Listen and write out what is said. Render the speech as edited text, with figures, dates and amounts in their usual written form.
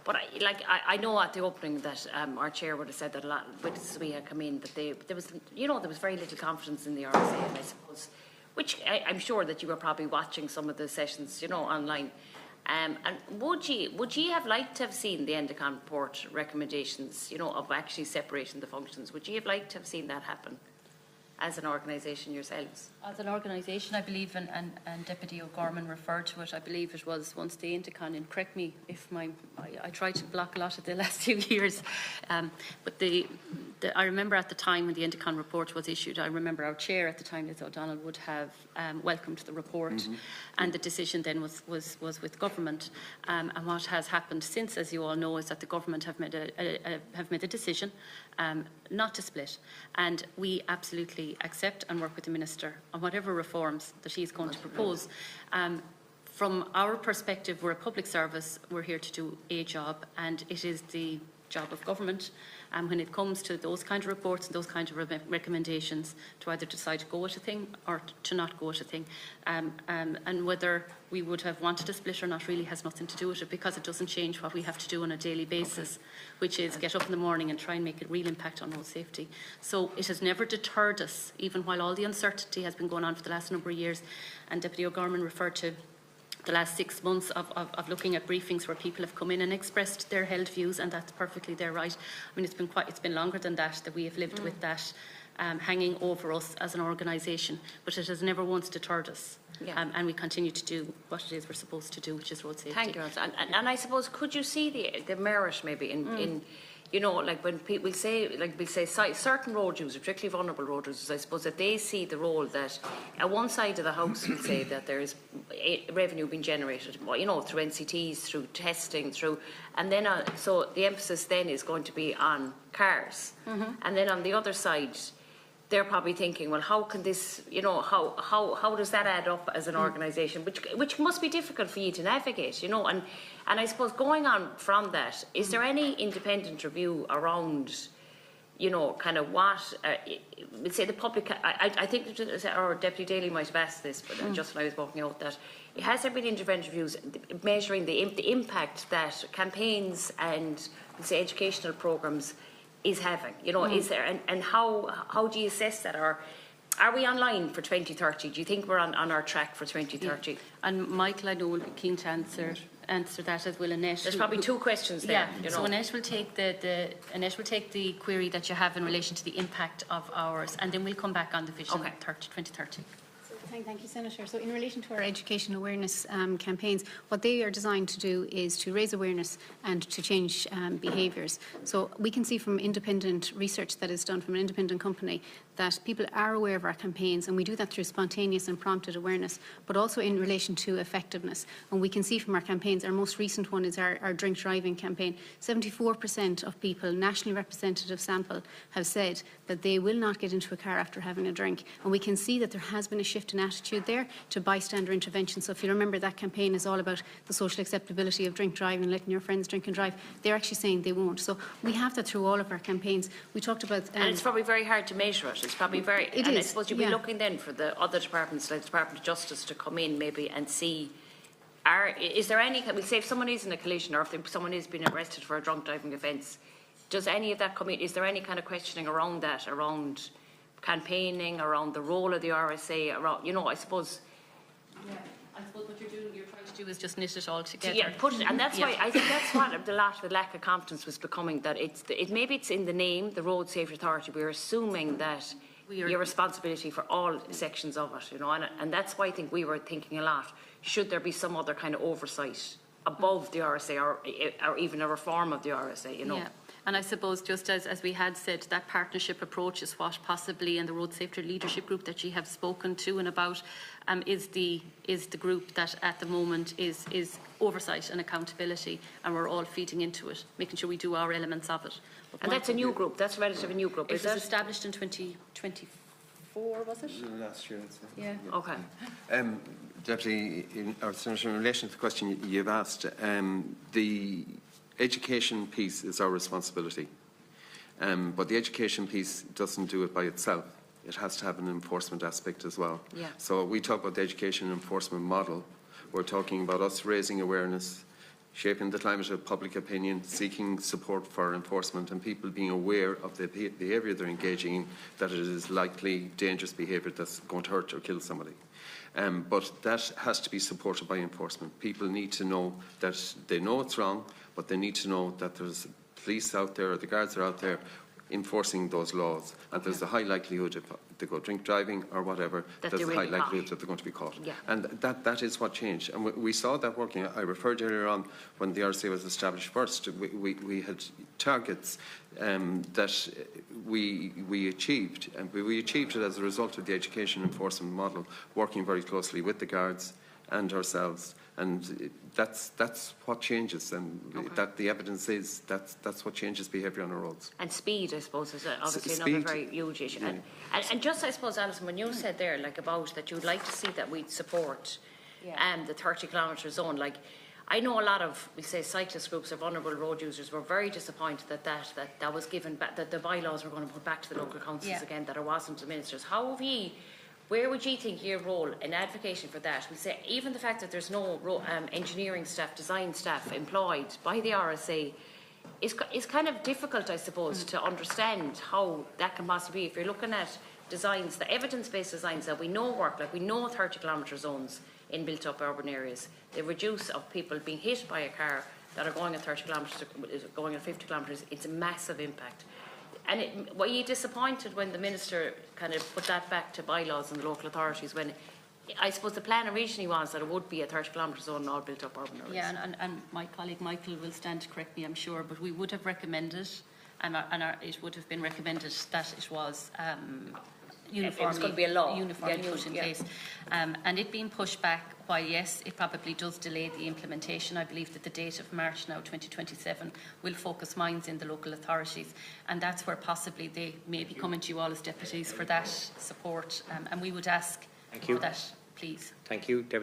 But I know at the opening that our chair would have said that a lot witnesses we had come in that there was very little confidence in the RSA, and I suppose, which I'm sure that you were probably watching some of the sessions, online. And would you have liked to have seen the Endicon report recommendations, of actually separating the functions? Would you have liked to have seen that happen as an organisation yourselves? As an organisation, I believe, and Deputy O'Gorman referred to it, I believe it was once the Endicon, and correct me if I tried to block a lot of the last few years, but I remember at the time when the Endicon report was issued, I remember our chair at the time, Liz O'Donnell, would have welcomed the report, and the decision then was with government. And what has happened since, as you all know, is that the government have made a decision not to split, and we absolutely accept and work with the Minister on whatever reforms that he's going to propose. From our perspective, we're a public service, we're here to do a job, and it is the job of government, when it comes to those kind of reports and those kind of recommendations, to either decide to go with a thing or to not go with a thing. And whether we would have wanted a split or not really has nothing to do with it, because it doesn't change what we have to do on a daily basis, which is get up in the morning and try and make a real impact on road safety. So it has never deterred us, even while all the uncertainty has been going on for the last number of years. And Deputy O'Gorman referred to the last 6 months of looking at briefings where people have come in and expressed their held views, and that's perfectly their right. I mean, it's been longer than that we have lived with that hanging over us as an organisation, but it has never once deterred us. Yeah. And we continue to do what it is we're supposed to do, which is road safety. Thank you. And I suppose, could you see the merit maybe in when people say, certain road users, particularly vulnerable road users, I suppose that they see the role that at one side of the house will say that there is revenue being generated, through NCTs, through testing, and then so the emphasis then is going to be on cars, and then on the other side, they're probably thinking, well, how can this, how does that add up as an organisation, which must be difficult for you to navigate, and I suppose going on from that, is there any independent review around, kind of what, let's say the public, I think our Deputy Daly might have asked this, but just when I was walking out, that has there been independent reviews measuring the impact that campaigns and, let's say, educational programmes is having, is there, and how do you assess that, or are we online for 2030? Do you think we're on our track for 2030? Yeah. And Michael, I know, will be keen to answer that, as will Annette. There's probably two questions there. Yeah. So Annette will take the query that you have in relation to the impact of ours, and then we'll come back on the vision 2030. Thank you, Senator. So in relation to our education awareness campaigns, what they are designed to do is to raise awareness and to change behaviours. So we can see from independent research that is done from an independent company that people are aware of our campaigns, and we do that through spontaneous and prompted awareness, but also in relation to effectiveness. And we can see from our campaigns, our most recent one is our drink driving campaign. 74% of people, nationally representative sample, have said that they will not get into a car after having a drink. And we can see that there has been a shift in attitude there to bystander intervention. So if you remember, that campaign is all about the social acceptability of drink driving, letting your friends drink and drive. They're actually saying they won't. So we have that through all of our campaigns. We talked about... and it's probably very hard to measure it. It's probably very... It and is, I suppose you'll be looking then for the other departments, like the Department of Justice, to come in maybe and see... is there any... We'll say if someone is in a collision, or if someone is being arrested for a drunk driving offence, does any of that come in? Is there any kind of questioning around that, around campaigning, around the role of the RSA, around, I suppose... Yeah, I suppose what you're trying to do is just knit it all together. Yeah, put it, and that's why I think that's what the lack of confidence was becoming, that maybe it's in the name, the Road Safety Authority. We're assuming that your responsibility for all sections of it, and that's why I think we were thinking a lot. Should there be some other kind of oversight above the RSA, or even a reform of the RSA, Yeah. And I suppose, just as we had said, that partnership approach is what possibly in the Road Safety Leadership Group that you have spoken to and about is the group that at the moment is oversight and accountability, and we're all feeding into it, making sure we do our elements of it. And that's a new group. That's a relatively new group. It was established in 2024, was it? Last year. Yeah. Okay. Deputy, Senator, in relation to the question you've asked, the education piece is our responsibility, but the education piece doesn't do it by itself. It has to have an enforcement aspect as well. Yeah. So we talk about the education enforcement model. We're talking about us raising awareness, shaping the climate of public opinion, seeking support for enforcement, and people being aware of the behaviour they're engaging in, that it is likely dangerous behaviour that's going to hurt or kill somebody. But that has to be supported by enforcement. People need to know that they know it's wrong, but they need to know that there's police out there, or the guards are out there enforcing those laws, and there's a high likelihood if they go drink driving or whatever, That there's a they're high really likelihood caught. that they're going to be caught. Yeah. And that is what changed. And we saw that working. I referred earlier on when the RSA was established first, we had targets that we achieved, and we achieved it as a result of the education enforcement model, working very closely with the guards and ourselves. And that's what changes, and that the evidence is that's what changes behaviour on our roads. And speed, I suppose, is obviously Speed, another very huge issue. yeah. And just, I suppose, Alison, when you said there, like, about that you'd like to see that we'd support the 30-kilometre zone, like, I know a lot of, we say, cyclist groups or vulnerable road users were very disappointed that was given back, that the bylaws were going to put back to the local councils again, that it wasn't the ministers. How have ye, where would you think your role in advocating for that? We say even the fact that there's no engineering staff, design staff employed by the RSA is kind of difficult, I suppose, to understand how that can possibly be. If you're looking at designs, the evidence-based designs that we know work, like we know 30-kilometre zones in built-up urban areas, the reduce of people being hit by a car that are going at 30 kilometres, going at 50 kilometres, it's a massive impact. And were you disappointed when the minister kind of put that back to bylaws and the local authorities, when I suppose the plan originally was that it would be a 30-kilometre zone in all built-up urban areas? Yeah, and my colleague Michael will stand to correct me, I'm sure, but we would have recommended, it would have been recommended that it was uniformly, going to be a law. uniformly put in place. And it being pushed back, while yes, it probably does delay the implementation, I believe that the date of March now 2027 will focus minds in the local authorities, and that's where possibly they may be coming to you all as deputies for that support, and we would ask for that, please. Thank you, Deputy.